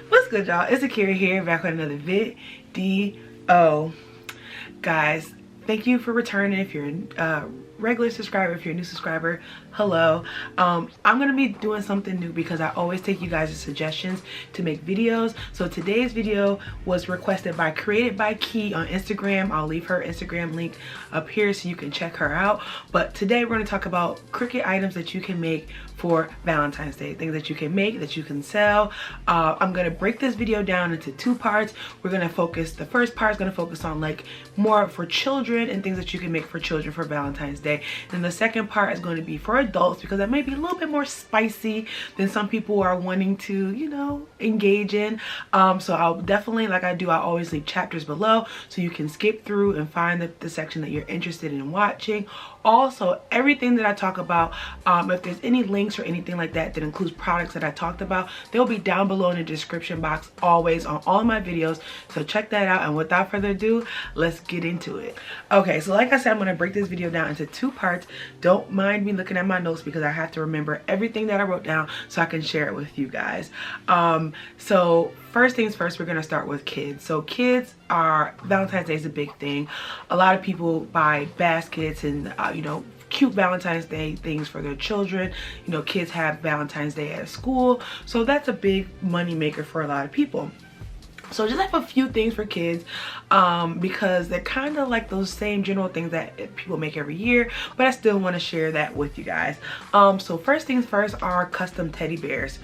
What's good, y'all? It's Akira here, back with another video. Guys, thank you for returning. If you're a regular subscriber, if you're a new subscriber, hello. I'm gonna be doing something new because I always take you guys' suggestions to make videos. So today's video was requested by Created by Key on Instagram. I'll leave her Instagram link up here so you can check her out. But today we're gonna talk about Cricut items that you can make for Valentine's Day, things that you can make, that you can sell. I'm gonna break this video down into two parts. We're gonna focus, the first part is gonna focus on like more for children and things that you can make for children for Valentine's Day. And the second part is going to be for adults because that might be a little bit more spicy than some people are wanting to, you know, engage in. So I'll definitely, like I do, I always leave chapters below so you can skip through and find the section that you're interested in watching. Also, everything that I talk about, if there's any links or anything like that that includes products that I talked about, they'll be down below in the description box always on all of my videos. So check that out, and without further ado, let's get into it. Okay, so like I said, I'm gonna break this video down into two parts. Don't mind me looking at my notes because I have to remember everything that I wrote down so I can share it with you guys. So first things first, we're gonna start with kids. So kids are, Valentine's Day is a big thing. A lot of people buy baskets and you know, cute Valentine's Day things for their children. You know, kids have Valentine's Day at school, so that's a big money maker for a lot of people. So just have a few things for kids because they're kind of like those same general things that people make every year, but I still want to share that with you guys. So first things first are custom teddy bears.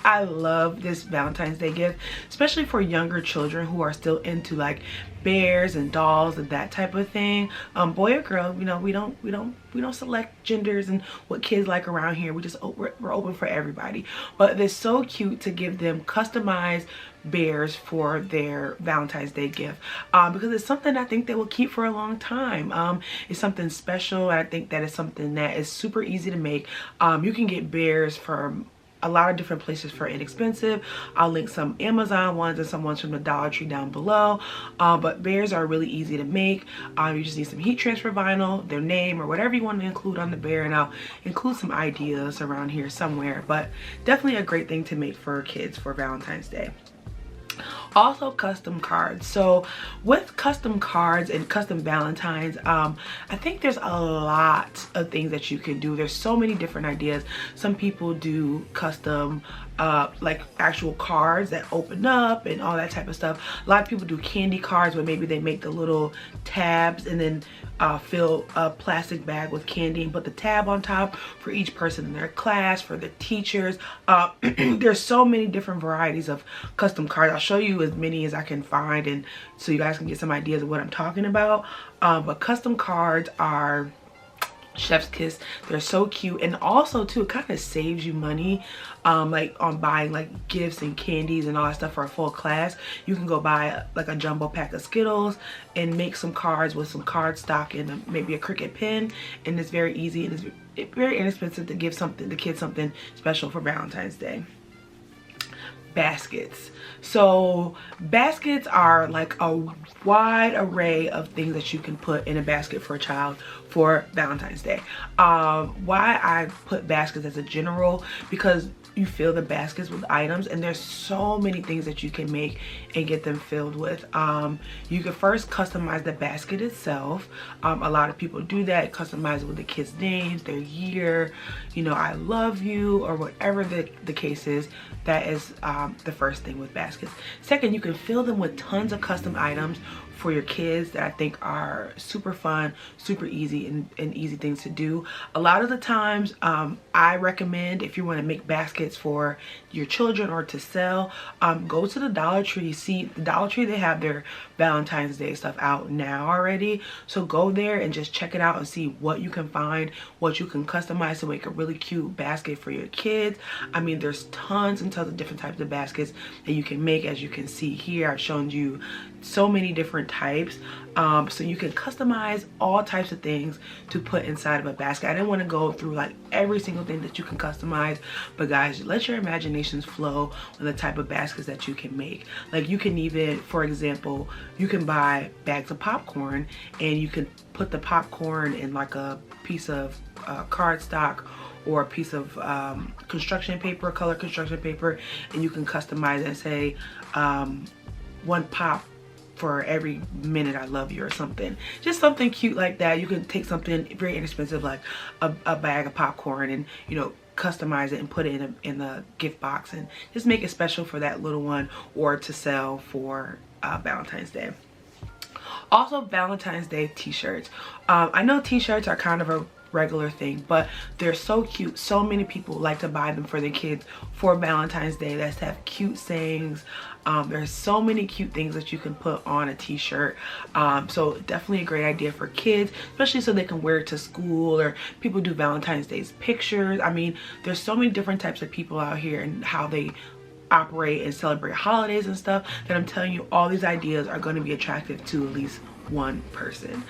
I love this Valentine's Day gift, especially for younger children who are still into like bears and dolls and that type of thing. Boy or girl, you know, we don't select genders and what kids like around here. We're open for everybody. But it's so cute to give them customized bears for their Valentine's Day gift because it's something I think they will keep for a long time. It's something special, and I think that is something that is super easy to make. You can get bears from a lot of different places for inexpensive. I'll link some Amazon ones and some ones from the Dollar Tree down below. But bears are really easy to make. You just need some heat transfer vinyl, their name, or whatever you want to include on the bear, and I'll include some ideas around here somewhere. But definitely a great thing to make for kids for Valentine's Day. Also, custom cards. So with custom cards and custom Valentines, I think there's a lot of things that you can do. There's so many different ideas. Some people do custom like actual cards that open up and all that type of stuff. A lot of people do candy cards where maybe they make the little tabs and then fill a plastic bag with candy and put the tab on top for each person in their class, for the teachers. There's so many different varieties of custom cards. I'll show you as many as I can find, and so you guys can get some ideas of what I'm talking about. But custom cards are chef's kiss. They're so cute, and also too, it kind of saves you money like on buying like gifts and candies and all that stuff for a full class. You can go buy like a jumbo pack of Skittles and make some cards with some card stock and maybe a Cricut pen, and it's very easy and it's very inexpensive to give the kids something special for Valentine's Day. Baskets. So baskets are like a wide array of things that you can put in a basket for a child for Valentine's Day. Why I put baskets as a general, because you fill the baskets with items, and there's so many things that you can make and get them filled with. You can first customize the basket itself. A lot of people do that, customize it with the kids' names, their year, you know, I love you, or whatever the case is. That is the first thing with baskets. Second, you can fill them with tons of custom items for your kids that I think are super fun, super easy, and easy things to do. A lot of the times, I recommend, if you want to make baskets for your children or to sell, go to the Dollar Tree. See, the Dollar Tree, they have their Valentine's Day stuff out now already. So go there and just check it out and see what you can find, what you can customize to make a really cute basket for your kids. I mean, there's tons and tons of different types of baskets that you can make. As you can see here, I've shown you so many different types. So you can customize all types of things to put inside of a basket. I didn't want to go through like every single thing that you can customize, but guys, let your imaginations flow on the type of baskets that you can make. Like you can even, for example, you can buy bags of popcorn and you can put the popcorn in like a piece of cardstock or a piece of construction paper, color construction paper, and you can customize it and say 1 pop for every minute I love you or something. Just something cute like that. You can take something very inexpensive like a bag of popcorn and, you know, customize it and put it in the gift box and just make it special for that little one, or to sell for Valentine's Day. Also, Valentine's Day t-shirts. I know t-shirts are kind of a regular thing, but they're so cute. So many people like to buy them for their kids for Valentine's Day. That's to have cute sayings. There's so many cute things that you can put on a t-shirt. So definitely a great idea for kids, especially so they can wear it to school, or people do Valentine's Day's pictures. I mean, there's so many different types of people out here and how they operate and celebrate holidays and stuff, that I'm telling you, all these ideas are going to be attractive to at least one person.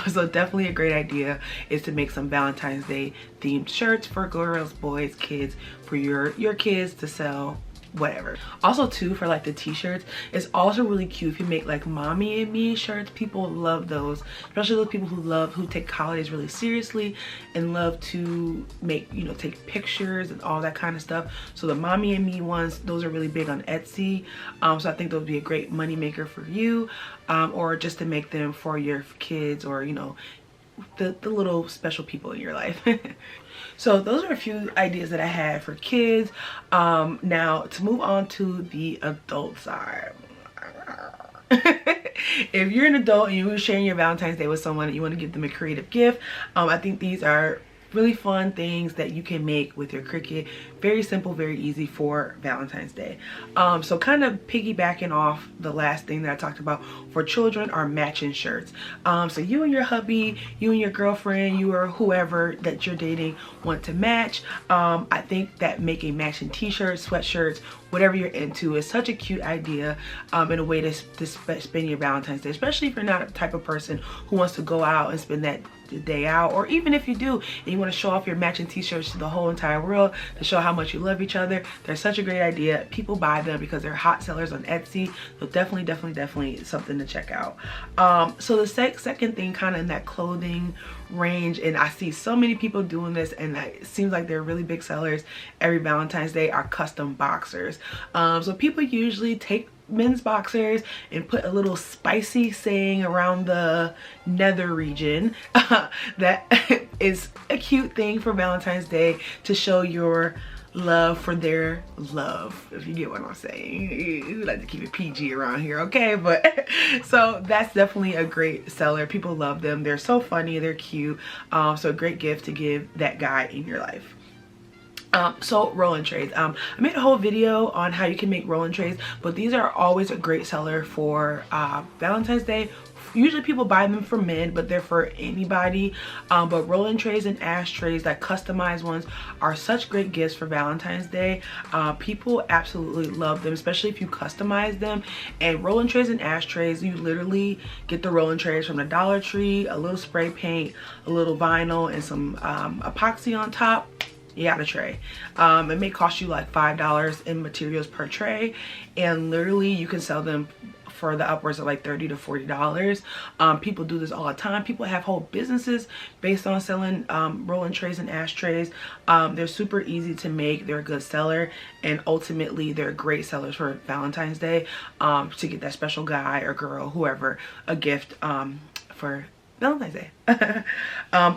So definitely a great idea is to make some Valentine's Day themed shirts for girls, boys, kids, for your kids to sell, whatever. Also too, for like the t-shirts, it's also really cute if you make like mommy and me shirts. People love those, especially those people who take holidays really seriously and love to make, you know, take pictures and all that kind of stuff. So the mommy and me ones, those are really big on Etsy. So I think those would be a great money maker for you, or just to make them for your kids, or, you know, the little special people in your life. So those are a few ideas that I had for kids. Now to move on to the adult side. If you're an adult and you're sharing your Valentine's Day with someone and you want to give them a creative gift, I think these are really fun things that you can make with your Cricut. Very simple, very easy for Valentine's Day. So kind of piggybacking off the last thing that I talked about for children are matching shirts. So you and your hubby, you and your girlfriend, you or whoever that you're dating want to match. I think that making matching t-shirts, sweatshirts, whatever you're into is such a cute idea, and a way to spend your Valentine's Day, especially if you're not a type of person who wants to go out and spend that day out, or even if you do and you want to show off your matching t-shirts to the whole entire world to show how much you love each other. They're such a great idea. People buy them because they're hot sellers on Etsy, so definitely something to check out. So the second thing, kind of in that clothing range, and I see so many people doing this and it seems like they're really big sellers every Valentine's Day, are custom boxers. So people usually take men's boxers and put a little spicy saying around the nether region. That is a cute thing for Valentine's Day to show your love for their love, if you get what I'm saying. We like to keep it PG around here, okay? But so that's definitely a great seller. People love them. They're so funny, they're cute. So a great gift to give that guy in your life. So rolling trays. I made a whole video on how you can make rolling trays, but these are always a great seller for Valentine's Day. Usually people buy them for men, but they're for anybody. But rolling trays and ashtrays, like customized ones, are such great gifts for Valentine's Day. People absolutely love them, especially if you customize them. And rolling trays and ashtrays, you literally get the rolling trays from the Dollar Tree, a little spray paint, a little vinyl, and some epoxy on top. You got a tray. It may cost you like $5 in materials per tray, and literally you can sell them for the upwards of like $30 to $40. People do this all the time. People have whole businesses based on selling rolling trays and ashtrays. They're super easy to make. They're a good seller, and ultimately they're great sellers for Valentine's Day, to get that special guy or girl, whoever, a gift for Valentine's Day.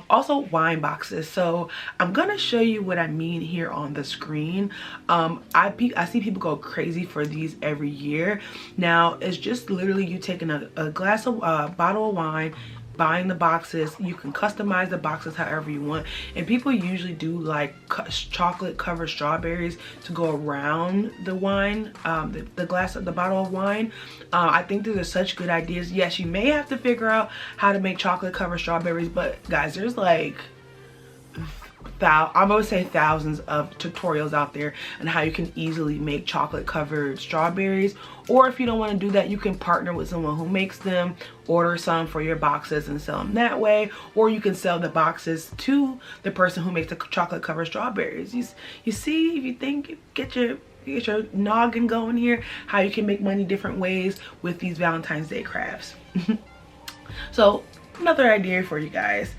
Also wine boxes. So I'm gonna show you what I mean here on the screen. I see people go crazy for these every year. Now it's just literally you taking a glass of bottle of wine, buying the boxes. You can customize the boxes however you want, and people usually do like chocolate covered strawberries to go around the wine, the glass of the bottle of wine. I think these are such good ideas. Yes, you may have to figure out how to make chocolate covered strawberries, but guys, there's like I'm gonna say thousands of tutorials out there on how you can easily make chocolate covered strawberries. Or if you don't want to do that, you can partner with someone who makes them, order some for your boxes and sell them that way. Or you can sell the boxes to the person who makes the chocolate covered strawberries. You see, if you think, get your noggin going here, how you can make money different ways with these Valentine's Day crafts. So another idea for you guys.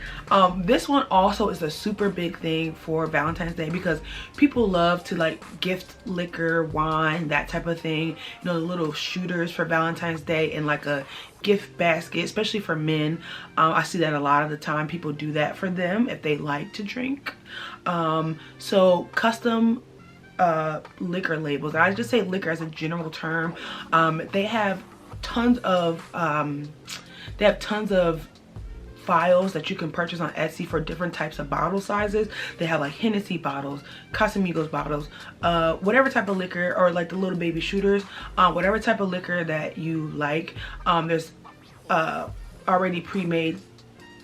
This one also is a super big thing for Valentine's Day because people love to like gift liquor, wine, that type of thing. You know, the little shooters for Valentine's Day in like a gift basket, especially for men. I see that a lot of the time. People do that for them if they like to drink. So custom liquor labels, and I just say liquor as a general term. They have tons of files that you can purchase on Etsy for different types of bottle sizes. They have like Hennessy bottles, Casamigos bottles, whatever type of liquor, or like the little baby shooters, whatever type of liquor that you like. There's already pre-made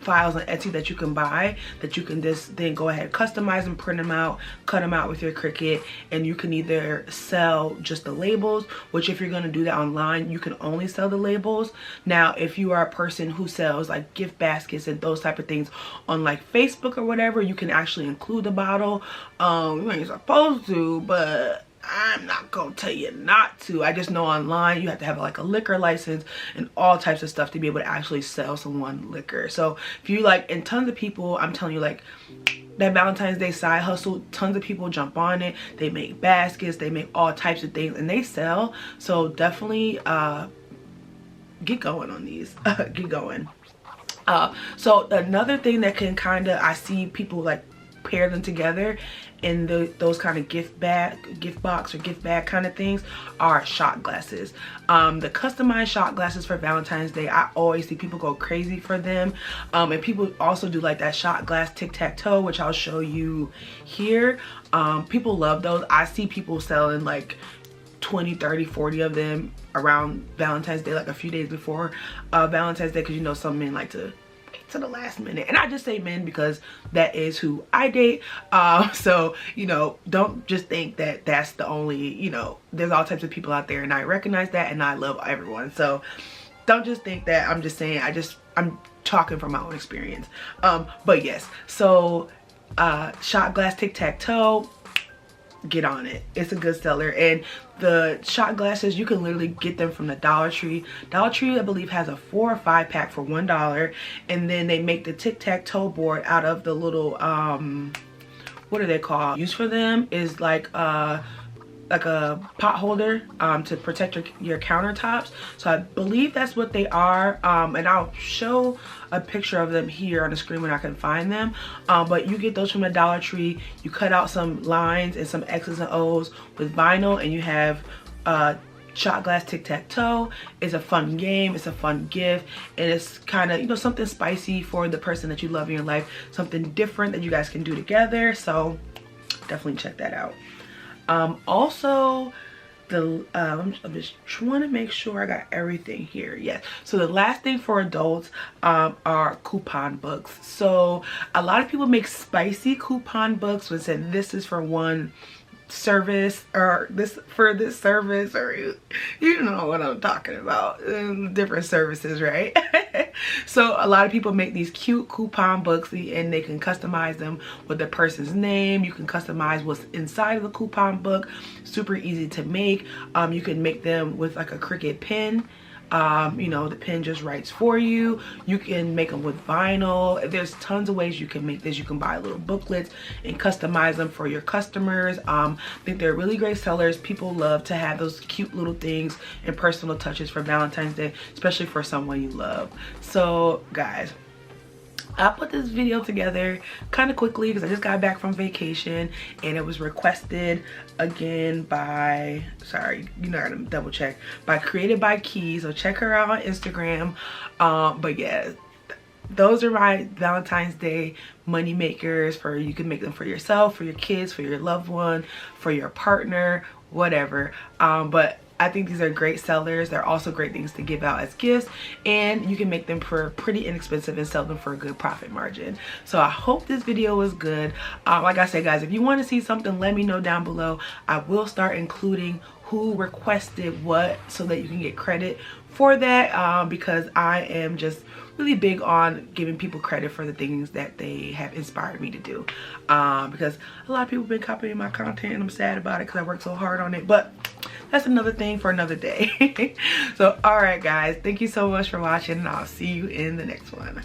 files on Etsy that you can buy, that you can just then go ahead, customize and print them out, cut them out with your Cricut, and you can either sell just the labels, which if you're going to do that online, you can only sell the labels. Now, if you are a person who sells like gift baskets and those type of things on like Facebook or whatever, you can actually include the bottle. You ain't supposed to, but I'm not gonna tell you not to. I just know online you have to have like a liquor license and all types of stuff to be able to actually sell someone liquor. So if you like, and tons of people, I'm telling you, like that Valentine's Day side hustle, tons of people jump on it. They make baskets, they make all types of things, and they sell. So definitely get going on these. Get going. So another thing that can kind of, I see people like pair them together in those kind of gift box or gift bag kind of things, are shot glasses. The customized shot glasses for Valentine's Day, I always see people go crazy for them. And people also do like that shot glass tic-tac-toe, which I'll show you here. People love those. I see people selling like 20, 30, 40 of them around Valentine's Day, like a few days before Valentine's Day, because you know some men like to the last minute, and I just say men because that is who I date. So you know, don't just think that that's the only, you know, there's all types of people out there, and I recognize that, and I love everyone. So don't just think that I'm just saying, I'm talking from my own experience. But yes, so shot glass tic-tac-toe, get on it. It's a good seller. And the shot glasses, you can literally get them from the Dollar Tree. Dollar Tree, I believe, has a 4 or 5 pack for $1, and then they make the tic-tac-toe board out of the little what are they called? Use for them is like a pot holder to protect your countertops. So I believe that's what they are, and I'll show a picture of them here on the screen when I can find them. But you get those from the Dollar Tree. You cut out some lines and some X's and O's with vinyl, and you have shot glass tic-tac-toe. It's a fun game, it's a fun gift, and it's kind of, you know, something spicy for the person that you love in your life, something different that you guys can do together. So definitely check that out. Also, I'm just trying to make sure I got everything here. Yes. So the last thing for adults are coupon books. So a lot of people make spicy coupon books and said this is for one service, or this for this service, or you know what I'm talking about, different services, right? So a lot of people make these cute coupon books, and they can customize them with the person's name. You can customize what's inside of the coupon book. Super easy to make. You can make them with like a Cricut pen. You know, the pen just writes for you. You can make them with vinyl. There's tons of ways you can make this. You can buy little booklets and customize them for your customers. I think they're really great sellers. People love to have those cute little things and personal touches for Valentine's Day, especially for someone you love. So guys, I put this video together kind of quickly because I just got back from vacation, and it was requested again by, sorry, you know, I gotta double check, by Created by Keys. So check her out on Instagram. But yeah, those are my Valentine's Day money makers. For, you can make them for yourself, for your kids, for your loved one, for your partner, whatever. But I think these are great sellers. They're also great things to give out as gifts, and you can make them for pretty inexpensive and sell them for a good profit margin. So I hope this video was good. Like I said, guys, if you want to see something, let me know down below. I will start including who requested what so that you can get credit for that, because I am just really big on giving people credit for the things that they have inspired me to do, because a lot of people have been copying my content, and I'm sad about it because I worked so hard on it. But that's another thing for another day. So all right guys, thank you so much for watching, and I'll see you in the next one.